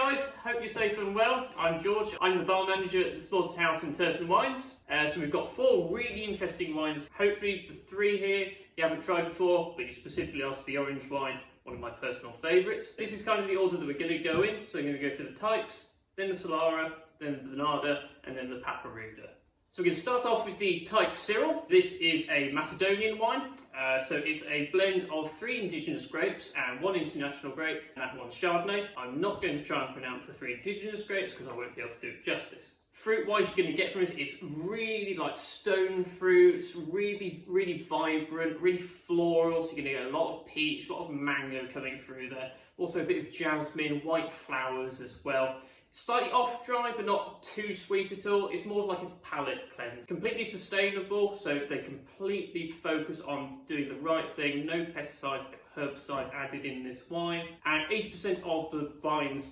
guys, hope you're safe and well. I'm George, I'm the bar manager at the Sports House in Turton Wines. So we've got 4 really interesting wines. Hopefully the 3 here you haven't tried before, but you specifically asked for the orange wine, one of my personal favourites. This is kind of the order that we're going to go in. So I'm going to go for the Tykes, then the Solara, then the Bernarda, and then the Paparuda. So we're going to start off with the Tyke Cyril. This is a Macedonian wine. So it's a blend of 3 indigenous grapes and 1 international grape, and that one's Chardonnay. I'm not going to try and pronounce the 3 indigenous grapes because I won't be able to do it justice. Fruit-wise, you're going to get from it is really like stone fruits, really vibrant, really floral. So you're going to get a lot of peach, a lot of mango coming through there. Also a bit of jasmine, white flowers as well. Slightly off dry, but not too sweet at all. It's more like a palate cleanse. Completely sustainable, so they completely focus on doing the right thing. No pesticides, herbicides added in this wine. And 80% of the vines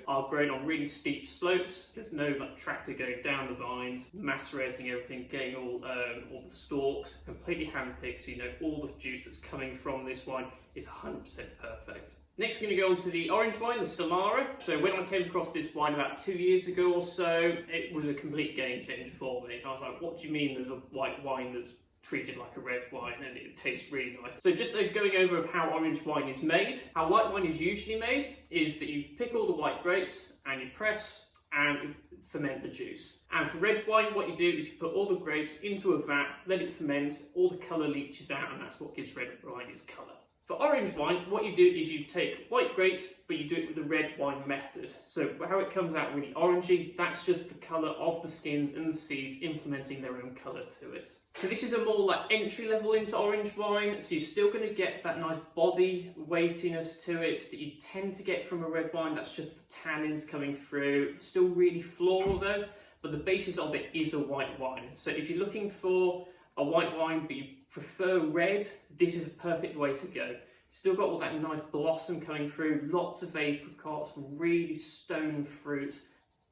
are grown on really steep slopes. There's no like tractor going down the vines, macerating everything, getting all the stalks, completely hand-picked, so you know all the juice that's coming from this wine is 100% perfect. Next we're going to go on to the orange wine, the Solara. So when I came across this wine about 2 years ago or so, it was a complete game changer for me. I was like, what do you mean there's a white wine that's treated like a red wine and it tastes really nice? So just going over of how orange wine is made. How white wine is usually made is that you pick all the white grapes and you press and ferment the juice. And for red wine, what you do is you put all the grapes into a vat, let it ferment, all the colour leaches out, and that's what gives red wine its colour. For orange wine, what you do is you take white grapes, but you do it with the red wine method. So how it comes out really orangey, that's just the colour of the skins and the seeds implementing their own colour to it. So this is a more like entry level into orange wine, so you're still going to get that nice body weightiness to it that you tend to get from a red wine. That's just the tannins coming through. Still really floral though, but the basis of it is a white wine. So if you're looking for a white wine but you prefer red, this is a perfect way to go. Still got all that nice blossom coming through, lots of apricots, really stone fruits,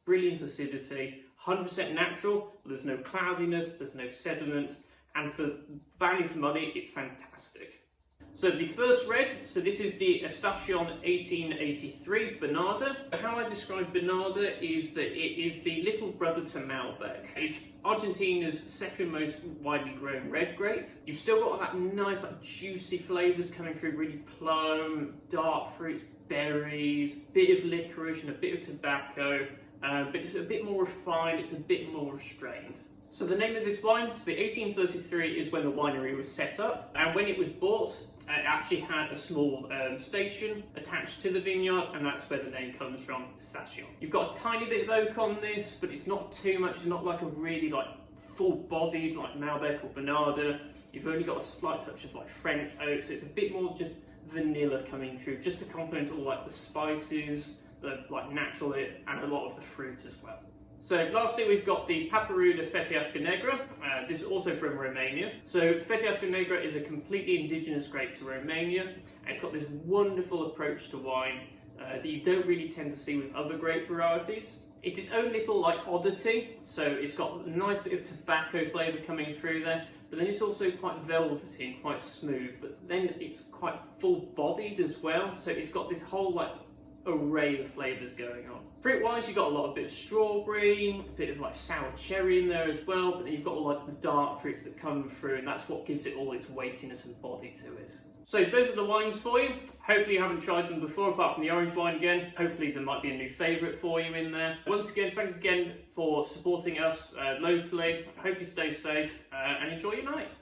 brilliant acidity, 100% natural, there's no cloudiness, there's no sediment, and for value for money, it's fantastic. So the first red, so this is the Estation 1883 Bernarda. How I describe Bernarda is that it is the little brother to Malbec. It's Argentina's second most widely grown red grape. You've still got all that nice like juicy flavours coming through, really plum, dark fruits, berries, bit of licorice and a bit of tobacco, but it's a bit more refined, it's a bit more restrained. So the name of this wine, so the 1833 is when the winery was set up, and when it was bought, it actually had a small station attached to the vineyard, and that's where the name comes from, Station. You've got a tiny bit of oak on this, but it's not too much. It's not like a really like full-bodied like Malbec or Bernarda. You've only got a slight touch of like French oak, so it's a bit more just vanilla coming through, just to complement all like the spices, the like natural and a lot of the fruit as well. So lastly, we've got the Paparuda Fetiasca Negra. This is also from Romania. So Fetiasca Negra is a completely indigenous grape to Romania, and it's got this wonderful approach to wine that you don't really tend to see with other grape varieties. It's its own little like oddity, so it's got a nice bit of tobacco flavour coming through there, but then it's also quite velvety and quite smooth, but then it's quite full-bodied as well, so it's got this whole like array of flavours going on. Fruit wise, you've got a lot of bit of strawberry, a bit of like sour cherry in there as well, but then you've got all like the dark fruits that come through, and that's what gives it all its weightiness and body to it. So those are the wines for you. Hopefully you haven't tried them before, apart from the orange wine again. Hopefully there might be a new favourite for you in there. Once again, thank you again for supporting us locally. I hope you stay safe and enjoy your night.